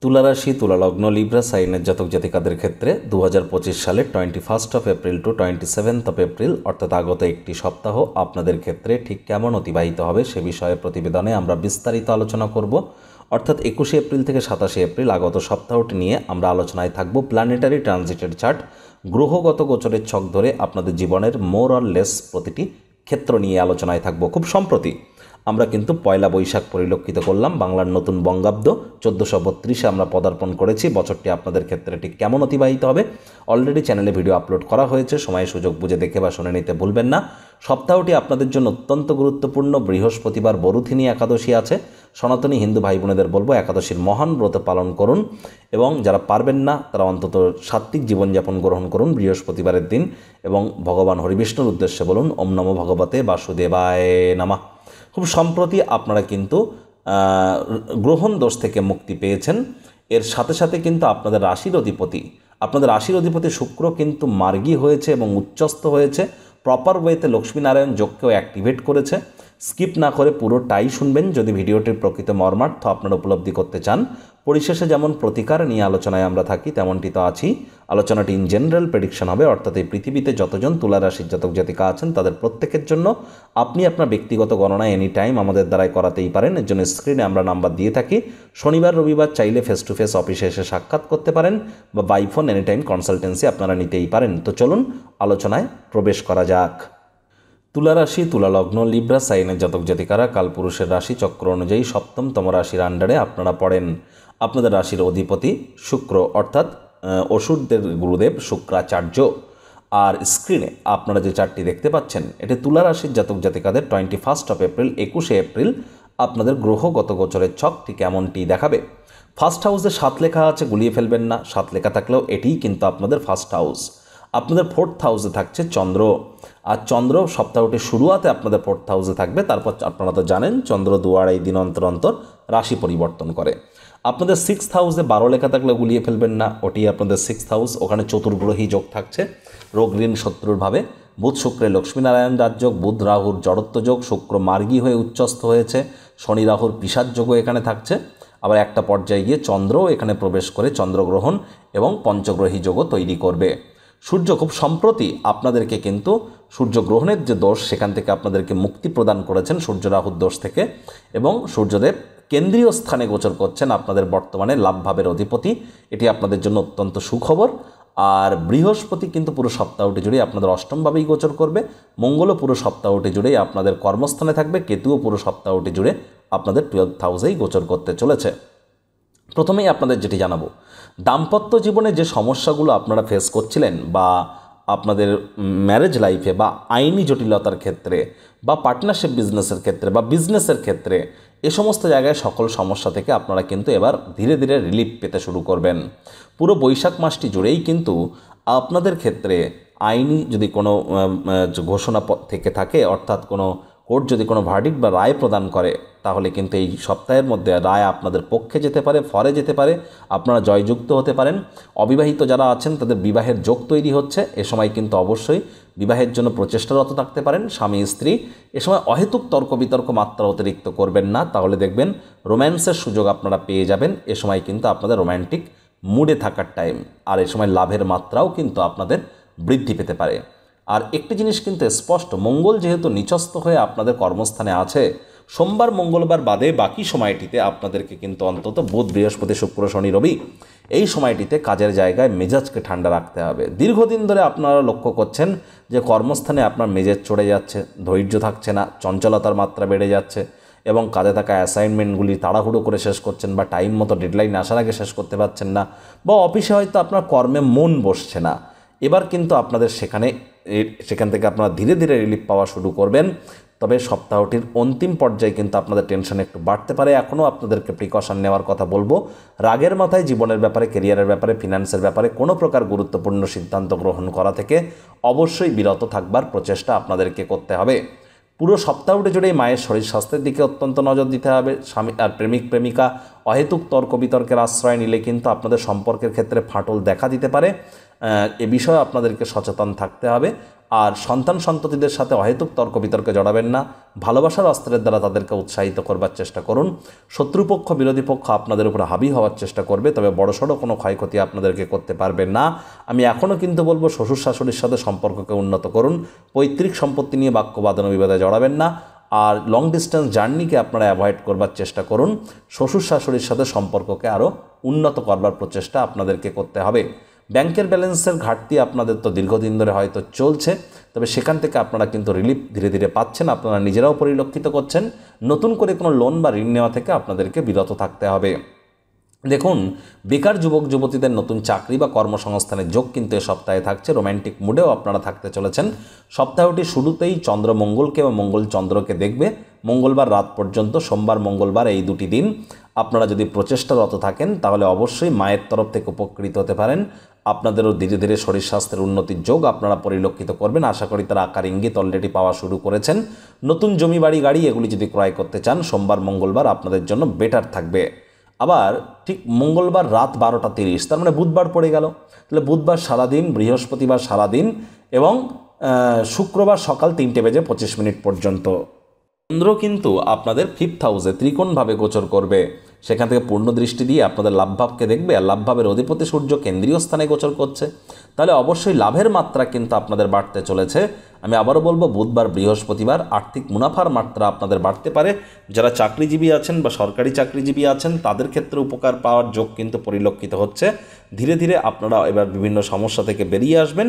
তুলা রাশি, তুলা লগ্ন, লিব্রা সাইনের জাতক জাতিকাদের ক্ষেত্রে 2025 সালের 21 এপ্রিল টু 27 এপ্রিল অর্থাৎ আগত একটি সপ্তাহ আপনাদের ক্ষেত্রে ঠিক কেমন অতিবাহিত হবে সে বিষয়ে প্রতিবেদনে আমরা বিস্তারিত আলোচনা করব। অর্থাৎ 21 এপ্রিল থেকে 27 এপ্রিল আগত সপ্তাহটি নিয়ে আমরা আলোচনায় থাকব। প্ল্যানেটারি ট্রানজিটের চার্ট, গ্রহগত গোচরের ছক ধরে আপনাদের জীবনের মোর অর লেস প্রতিটি ক্ষেত্র নিয়ে আলোচনায় থাকব। খুব সম্প্রতি আমরা কিন্তু পয়লা বৈশাখ পরিলক্ষিত করলাম। বাংলার নতুন বঙ্গাব্দ 1432 আমরা পদার্পণ করেছি। বছরটি আপনাদের ক্ষেত্রে ঠিক কেমন অতিবাহিত হবে অলরেডি চ্যানেলে ভিডিও আপলোড করা হয়েছে, সময় সুযোগ বুঝে দেখে বা শুনে নিতে ভুলবেন না। সপ্তাহটি আপনাদের জন্য অত্যন্ত গুরুত্বপূর্ণ। বৃহস্পতিবার বরুথিনী একাদশী আছে। সনাতনী হিন্দু ভাই বোনেদের বলবো একাদশীর মহান ব্রত পালন করুন এবং যারা পারবেন না তারা অন্তত সাত্ত্বিক জীবনযাপন গ্রহণ করুন বৃহস্পতিবারের দিন এবং ভগবান হরিবিষ্ণুর উদ্দেশ্যে বলুন ওম নমো ভগবতে বাসুদেবায় নমঃ। খুব সম্প্রতি আপনারা কিন্তু গ্রহণ দোষ থেকে মুক্তি পেয়েছেন। এর সাথে সাথে কিন্তু আপনাদের রাশির অধিপতি শুক্র কিন্তু মার্গী হয়েছে এবং উচ্চস্থ হয়েছে। প্রপার ওয়েতে লক্ষ্মীনারায়ণ যোগকেও অ্যাক্টিভেট করেছে। স্কিপ না করে পুরোটাই শুনবেন যদি ভিডিওটির প্রকৃত মর্মার্থ আপনারা উপলব্ধি করতে চান। পরিশেষে যেমন প্রতিকার নিয়ে আলোচনায় আমরা থাকি তেমনটি তো আছি। আলোচনাটি ইন জেনারেল প্রেডিকশন হবে, অর্থাৎ এই পৃথিবীতে যতজন তুলা রাশির জাতক জাতিকা আছেন তাদের প্রত্যেকের জন্য। আপনি আপনার ব্যক্তিগত গণনা এনি টাইম আমাদের দ্বারাই করাতেই পারেন। এর জন্য স্ক্রিনে আমরা নাম্বার দিয়ে থাকি। শনিবার রবিবার চাইলে ফেস টু ফেস অফিসে এসে সাক্ষাৎ করতে পারেন বা by phone any time consultancy আপনারা নিতেই পারেন। তো চলুন আলোচনায় প্রবেশ করা যাক। তুলা রাশি, তুলা লগ্ন, লিব্রা সাইনের জাতক জাতিকারা কালপুরুষের রাশি চক্র অনুযায়ী সপ্তমতম রাশির আন্ডারে আপনারা পড়েন। আপনাদের রাশির অধিপতি শুক্র, অর্থাৎ অসুরদের গুরুদেব শুক্রাচার্য। আর স্ক্রিনে আপনারা যে চারটি দেখতে পাচ্ছেন এটি তুলা রাশির জাতক জাতিকাদের 21 এপ্রিল 21 এপ্রিল আপনাদের গ্রহগত গোচরের ছকটি কেমনটি দেখাবে। ফার্স্ট হাউসে 7 লেখা আছে, গুলিয়ে ফেলবেন না। 7 লেখা থাকলেও এটিই কিন্তু আপনাদের ফার্স্ট হাউস। আপনাদের 4th হাউসে থাকছে চন্দ্র, আর চন্দ্র সপ্তাহটির শুরুয়াতে আপনাদের 4th হাউসে থাকবে। তারপর আপনারা তো জানেন চন্দ্র 2-2.5 দিন অন্তর অন্তর রাশি পরিবর্তন করে। আপনাদের 6th হাউসে 12 লেখা থাকলে গুলিয়ে ফেলবেন না, ওটি আপনাদের 6th হাউস। ওখানে চতুর্গ্রহী যোগ থাকছে, রোগ ঋণ শত্রুর ভাবে। বুধ শুক্রের লক্ষ্মীনারায়ণ রাজযোগ, বুধ রাহুর জড়ত্ব যোগ, শুক্র মার্গী হয়ে উচ্চস্থ হয়েছে, শনি রাহুর পিশাচ যোগও এখানে থাকছে। আবার একটা পর্যায়ে গিয়ে চন্দ্রও এখানে প্রবেশ করে চন্দ্রগ্রহণ এবং পঞ্চগ্রহী যোগও তৈরি করবে। সূর্য খুব সম্প্রতি আপনাদেরকে কিন্তু সূর্যগ্রহণের যে দোষ সেখান থেকে আপনাদেরকে মুক্তি প্রদান করেছেন, সূর্য রাহুর দোষ থেকে। এবং সূর্যদেব কেন্দ্রীয় স্থানে গোচর করছেন আপনাদের বর্তমানে লাভভাবের অধিপতি। এটি আপনাদের জন্য অত্যন্ত সুখবর। আর বৃহস্পতি কিন্তু পুরো সপ্তাহটি জুড়েই আপনাদের অষ্টমভাবেই গোচর করবে। মঙ্গলও পুরো সপ্তাহটি জুড়েই আপনাদের কর্মস্থানে থাকবে। কেতুও পুরো সপ্তাহটি জুড়ে আপনাদের 12th হাউসেই গোচর করতে চলেছে। প্রথমেই আপনাদের যেটি জানাবো, দাম্পত্য জীবনে যে সমস্যাগুলো আপনারা ফেস করছিলেন বা আপনাদের ম্যারেজ লাইফে বা আইনি জটিলতার ক্ষেত্রে বা পার্টনারশিপ বিজনেসের ক্ষেত্রে বা বিজনেসের ক্ষেত্রে এ সমস্ত জায়গায় সকল সমস্যা থেকে আপনারা কিন্তু এবার ধীরে ধীরে রিলিফ পেতে শুরু করবেন। পুরো বৈশাখ মাসটি জুড়েই কিন্তু আপনাদের ক্ষেত্রে আইনি যদি কোনো ঘোষণা থেকে থাকে, অর্থাৎ কোনো কোর্ট যদি কোনো ভার্ডিক্ট বা রায় প্রদান করে, তাহলে কিন্তু এই সপ্তাহের মধ্যে রায় আপনাদের পক্ষে যেতে পারে, ফরে যেতে পারে, আপনারা জয়যুক্ত হতে পারেন। অবিবাহিত যারা আছেন তাদের বিবাহের যোগ তৈরি হচ্ছে। এ সময় কিন্তু অবশ্যই বিবাহের জন্য প্রচেষ্টারত থাকতে পারেন স্বামী স্ত্রী। এ সময় অহেতুক তর্ক বিতর্ক মাত্রা অতিরিক্ত করবেন না, তাহলে দেখবেন রোম্যান্সের সুযোগ আপনারা পেয়ে যাবেন। এ সময় কিন্তু আপনাদের রোম্যান্টিক মুডে থাকার টাইম, আর এ সময় লাভের মাত্রাও কিন্তু আপনাদের বৃদ্ধি পেতে পারে। আর একটি জিনিস কিন্তু স্পষ্ট, মঙ্গল যেহেতু নিচস্থ হয়ে আপনাদের কর্মস্থানে আছে, সোমবার মঙ্গলবার বাদে বাকি সময়টিতে আপনাদেরকে কিন্তু অন্তত বুধ বৃহস্পতি শুক্র শনি রবি এই সময়টিতে কাজের জায়গায় মেজাজকে ঠান্ডা রাখতে হবে। দীর্ঘদিন ধরে আপনারা লক্ষ্য করছেন যে কর্মস্থানে আপনার মেজাজ চড়ে যাচ্ছে, ধৈর্য থাকছে না, চঞ্চলতার মাত্রা বেড়ে যাচ্ছে এবং কাজে থাকা অ্যাসাইনমেন্টগুলি তাড়াহুড়ো করে শেষ করছেন বা টাইম মতো ডেডলাইন আসার আগে শেষ করতে পারছেন না, বা অফিসে হয়তো আপনার কর্মে মন বসছে না। এবার কিন্তু আপনাদের সেখান থেকে আপনারা ধীরে ধীরে রিলিফ পাওয়া শুরু করবেন। তবে সপ্তাহটির অন্তিম পর্যায়ে কিন্তু আপনাদের টেনশন একটু বাড়তে পারে। এখনও আপনাদেরকে প্রিকশন নেওয়ার কথা বলবো। রাগের মাথায় জীবনের ব্যাপারে, কেরিয়ারের ব্যাপারে, ফিনান্সের ব্যাপারে কোনো প্রকার গুরুত্বপূর্ণ সিদ্ধান্ত গ্রহণ করা থেকে অবশ্যই বিরত থাকবার প্রচেষ্টা আপনাদেরকে করতে হবে। পুরো সপ্তাহটি জুড়েই মায়ের শরীর স্বাস্থ্যের দিকে অত্যন্ত নজর দিতে হবে। স্বামী আর প্রেমিক প্রেমিকা অহেতুক তর্ক বিতর্কের আশ্রয় নিলে কিন্তু আপনাদের সম্পর্কের ক্ষেত্রে ফাটল দেখা দিতে পারে। এ বিষয়ে আপনাদেরকে সচেতন থাকতে হবে। আর সন্তান সন্ততিদের সাথে অহেতুক তর্ক বিতর্কে জড়াবেন না, ভালোবাসার অস্ত্রের দ্বারা তাদেরকে উৎসাহিত করবার চেষ্টা করুন। শত্রুপক্ষ বিরোধী পক্ষ আপনাদের উপর হাবি হওয়ার চেষ্টা করবে, তবে বড়সড় কোনো ক্ষয়ক্ষতি আপনাদেরকে করতে পারবেন না। আমি এখনও কিন্তু বলবো শ্বশুর শাশুড়ির সাথে সম্পর্ককে উন্নত করুন, পৈতৃক সম্পত্তি নিয়ে বাক্য বাদন বিবাদে জড়াবেন না, আর লং ডিস্টেন্স জার্নিকে আপনারা অ্যাভয়েড করবার চেষ্টা করুন। শ্বশুর শাশুড়ির সাথে সম্পর্ককে আরও উন্নত করবার প্রচেষ্টা আপনাদেরকে করতে হবে। ব্যাংকের ব্যালেন্সের ঘাটতি আপনাদের তো দীর্ঘদিন ধরে হয়তো চলছে, তবে সেখান থেকে আপনারা কিন্তু রিলিফ ধীরে ধীরে পাচ্ছেন, আপনারা নিজেরাও পরিলক্ষিত করছেন। নতুন করে কোনো লোন বা ঋণ নেওয়া থেকে আপনাদেরকে বিরত থাকতে হবে। দেখুন, বেকার যুবক যুবতীদের নতুন চাকরি বা কর্মসংস্থানের যোগ কিন্তু এ সপ্তাহে থাকছে। রোম্যান্টিক মুডেও আপনারা থাকতে চলেছেন। সপ্তাহটি শুরুতেই চন্দ্র মঙ্গলকে বা মঙ্গল চন্দ্রকে দেখবে মঙ্গলবার রাত পর্যন্ত, সোমবার মঙ্গলবার এই দুটি দিন আপনারা যদি প্রচেষ্টারত থাকেন তাহলে অবশ্যই মায়ের তরফ থেকে উপকৃত হতে পারেন। আপনাদেরও ধীরে ধীরে শরীর স্বাস্থ্যের উন্নতির যোগ আপনারা পরিলক্ষিত করবেন। আশা করি তার আকার ইঙ্গিত অলরেডি পাওয়া শুরু করেছেন। নতুন জমি বাড়ি গাড়ি এগুলি যদি ক্রয় করতে চান সোমবার মঙ্গলবার আপনাদের জন্য বেটার থাকবে। আবার ঠিক মঙ্গলবার রাত 12টা 30, তার মানে বুধবার পড়ে গেল, তাহলে বুধবার সারাদিন, বৃহস্পতিবার সারাদিন এবং শুক্রবার সকাল 3:25 পর্যন্ত চন্দ্র কিন্তু আপনাদের 5th হাউসে ত্রিকোণভাবে গোচর করবে। সেখান থেকে পূর্ণ দৃষ্টি দিয়ে আপনাদের লাভভাবকে দেখবে, আর লাভভাবের অধিপতি সূর্য কেন্দ্রীয় স্থানে গোচর করছে, তাহলে অবশ্যই লাভের মাত্রা কিন্তু আপনাদের বাড়তে চলেছে। আমি আবারও বলবো, বুধবার বৃহস্পতিবার আর্থিক মুনাফার মাত্রা আপনাদের বাড়তে পারে। যারা চাকরিজীবী আছেন বা সরকারি চাকরিজীবী আছেন তাদের ক্ষেত্রে উপকার পাওয়ার যোগ কিন্তু পরিলক্ষিত হচ্ছে। ধীরে ধীরে আপনারা এবার বিভিন্ন সমস্যা থেকে বেরিয়ে আসবেন,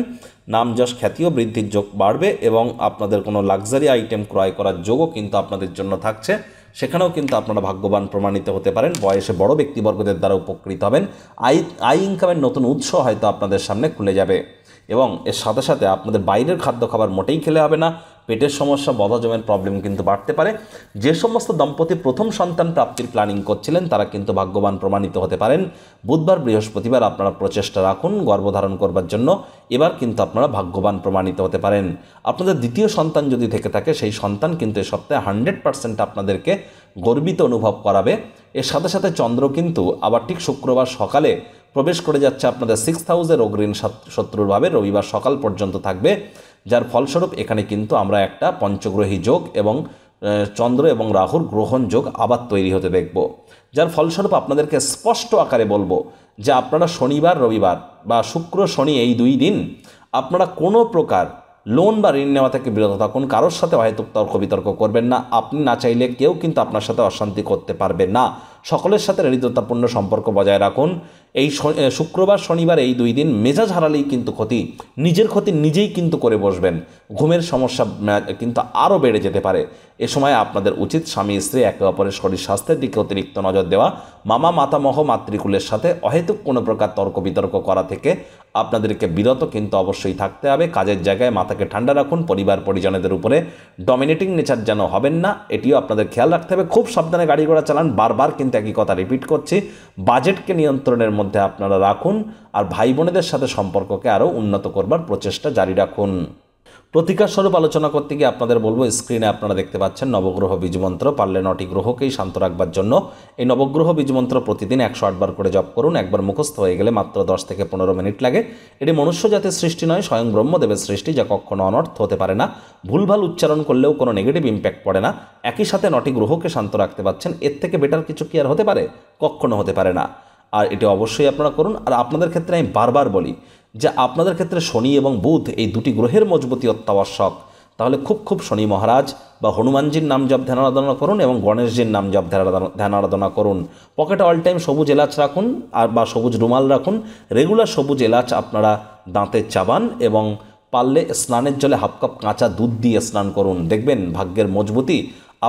নাম যশ খ্যাতিও বৃদ্ধির যোগ বাড়বে এবং আপনাদের কোনো লাক্সারি আইটেম ক্রয় করার যোগও কিন্তু আপনাদের জন্য থাকছে। সেখানেও কিন্তু আপনারা ভাগ্যবান প্রমাণিত হতে পারেন। বয়সে বড় ব্যক্তিবর্গদের দ্বারা উপকৃত হবেন। আই ইনকামের নতুন উৎস হয়তো আপনাদের সামনে খুলে যাবে এবং এর সাথে সাথে আপনাদের বাইরের খাদ্য খাবার মোটেই খেলে হবে না। পেটের সমস্যা, বদহজমের প্রবলেম কিন্তু বাড়তে পারে। যে সমস্ত দম্পতি প্রথম সন্তান প্রাপ্তির প্ল্যানিং করছিলেন তারা কিন্তু ভাগ্যবান প্রমাণিত হতে পারেন। বুধবার বৃহস্পতিবার আপনারা প্রচেষ্টা রাখুন গর্ভধারণ করবার জন্য, এবার কিন্তু আপনারা ভাগ্যবান প্রমাণিত হতে পারেন। আপনাদের দ্বিতীয় সন্তান যদি থেকে থাকে সেই সন্তান কিন্তু এ সপ্তাহে 100% আপনাদেরকে গর্বিত অনুভব করাবে। এর সাথে সাথে চন্দ্র কিন্তু আবার ঠিক শুক্রবার সকালে প্রবেশ করে যাচ্ছে আপনাদের 6th হাউসে অগ্রীণ শত্রুরভাবে, রবিবার সকাল পর্যন্ত থাকবে, যার ফলস্বরূপ এখানে কিন্তু আমরা একটা পঞ্চগ্রহী যোগ এবং চন্দ্র এবং রাহুর গ্রহণ যোগ আবার তৈরি হতে দেখব। যার ফলস্বরূপ আপনাদেরকে স্পষ্ট আকারে বলবো যে আপনারা শনিবার রবিবার বা শুক্র শনি এই 2 দিন আপনারা কোনো প্রকার লোন বা ঋণ নেওয়া থেকে বিরত থাকুন। কারোর সাথে অহেতুক তর্ক বিতর্ক করবেন না। আপনি না চাইলে কেউ কিন্তু আপনার সাথে অশান্তি করতে পারবে না। সকলের সাথে হৃদ্যতাপূর্ণ সম্পর্ক বজায় রাখুন। এই শুক্রবার শনিবার এই 2 দিন মেজাজ হারালেই কিন্তু ক্ষতি, নিজের ক্ষতি নিজেই কিন্তু করে বসবেন। ঘুমের সমস্যা কিন্তু আরও বেড়ে যেতে পারে। এ সময় আপনাদের উচিত স্বামী স্ত্রী একে অপরের শরীর স্বাস্থ্যের দিকে অতিরিক্ত নজর দেওয়া। মামা মাতামহ মাতৃকুলের সাথে অহেতুক কোনো প্রকার তর্ক বিতর্ক করা থেকে আপনাদেরকে বিরত কিন্তু অবশ্যই থাকতে হবে। কাজের জায়গায় মাথাকে ঠান্ডা রাখুন। পরিবার পরিজনদের উপরে ডমিনেটিং নেচার যেন হবেন না, এটিও আপনাদের খেয়াল রাখতে হবে। খুব সাবধানে গাড়ি ঘোড়া চালান। বারবার কিন্তু একই কথা রিপিট করছি, বাজেটকে নিয়ন্ত্রণের মধ্যে আপনারা রাখুন আর ভাই বোনেদের সাথে সম্পর্ককে আরও উন্নত করবার প্রচেষ্টা জারি রাখুন। প্রতিকার স্বরূপ আলোচনা করতে গিয়ে আপনাদের বলবো, স্ক্রিনে আপনারা দেখতে পাচ্ছেন নবগ্রহ বীজমন্ত্র। পারলে 9টি গ্রহকেই শান্ত রাখবার জন্য এই নবগ্রহ বীজমন্ত্র প্রতিদিন 108 বার করে জপ করুন। একবার মুখস্থ হয়ে গেলে মাত্র 10 থেকে 15 মিনিট লাগে। এটি মনুষ্য জাতির সৃষ্টি নয়, স্বয়ং ব্রহ্মদেবের সৃষ্টি, যা কখনো অনর্থ হতে পারে না। ভুলভাল উচ্চারণ করলেও কোনো নেগেটিভ ইম্প্যাক্ট পড়ে না। একই সাথে 9টি গ্রহকে শান্ত রাখতে পারছেন, এর থেকে বেটার কিছু কি আর হতে পারে? কখনো হতে পারে না। আর এটি অবশ্যই আপনারা করুন। আর আপনাদের ক্ষেত্রে আমি বারবার বলি যে আপনাদের ক্ষেত্রে শনি এবং বুধ এই 2টি গ্রহের মজবুতি অত্যাবশ্যক। তাহলে খুব শনি মহারাজ বা হনুমানজির নাম জপ ধ্যান আরাধনা করুন এবং গণেশজির নাম জপ ধ্যান আরাধনা করুন। পকেটে অল টাইম সবুজ এলাচ রাখুন আর বা সবুজ রুমাল রাখুন। রেগুলার সবুজ এলাচ আপনারা দাঁতে চাবান এবং পারলে স্নানের জলে 1/2 কাপ কাঁচা দুধ দিয়ে স্নান করুন। দেখবেন ভাগ্যের মজবুতি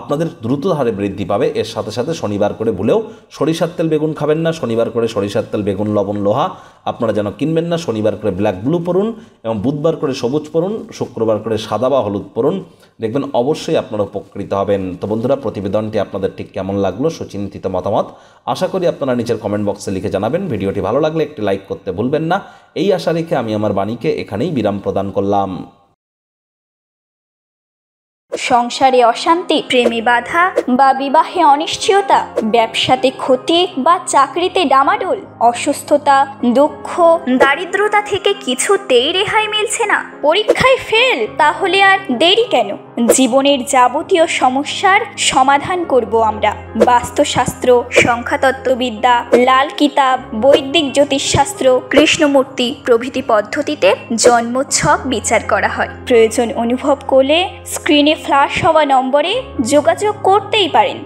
আপনাদের দ্রুত হারে বৃদ্ধি পাবে। এর সাথে সাথে শনিবার করে ভুলেও সরিষার তেল বেগুন খাবেন না। শনিবার করে সরিষার তেল বেগুন লবণ লোহা আপনারা যেন কিনবেন না। শনিবার করে ব্ল্যাক ব্লু পরুন এবং বুধবার করে সবুজ পরুন, শুক্রবার করে সাদা বা হলুদ পরুন। দেখবেন অবশ্যই আপনারা উপকৃত হবেন। তো বন্ধুরা, প্রতিবেদনটি আপনাদের ঠিক কেমন লাগলো সুচিন্তিত মতামত আশা করি আপনারা নিচের কমেন্ট বক্সে লিখে জানাবেন। ভিডিওটি ভালো লাগলে একটি লাইক করতে ভুলবেন না। এই আশা রেখে আমি আমার বাণীকে এখানেই বিরাম প্রদান করলাম। সংসারে অশান্তি, প্রেমে বাধা বা বিবাহে অনিশ্চয়তা, ব্যবসাতে ক্ষতি বা চাকরিতে ডামাডোল, অসুস্থতা, দুঃখ, দারিদ্রতা থেকে কিছুতেই রেহাই মিলছে না, পরীক্ষায় ফেল, তাহলে আর দেরি কেন? জীবনের যাবতীয় সমস্যার সমাধান করব আমরা। বাস্তুশাস্ত্র, সংখ্যাতত্ত্ববিদ্যা, লাল কিতাব, বৈদিক জ্যোতিষশাস্ত্র, কৃষ্ণমূর্তি প্রভৃতি পদ্ধতিতে জন্মছক বিচার করা হয়। প্রয়োজন অনুভব করলে স্ক্রিনে ফ্ল্যাশ হওয়া নম্বরে যোগাযোগ করতেই পারেন।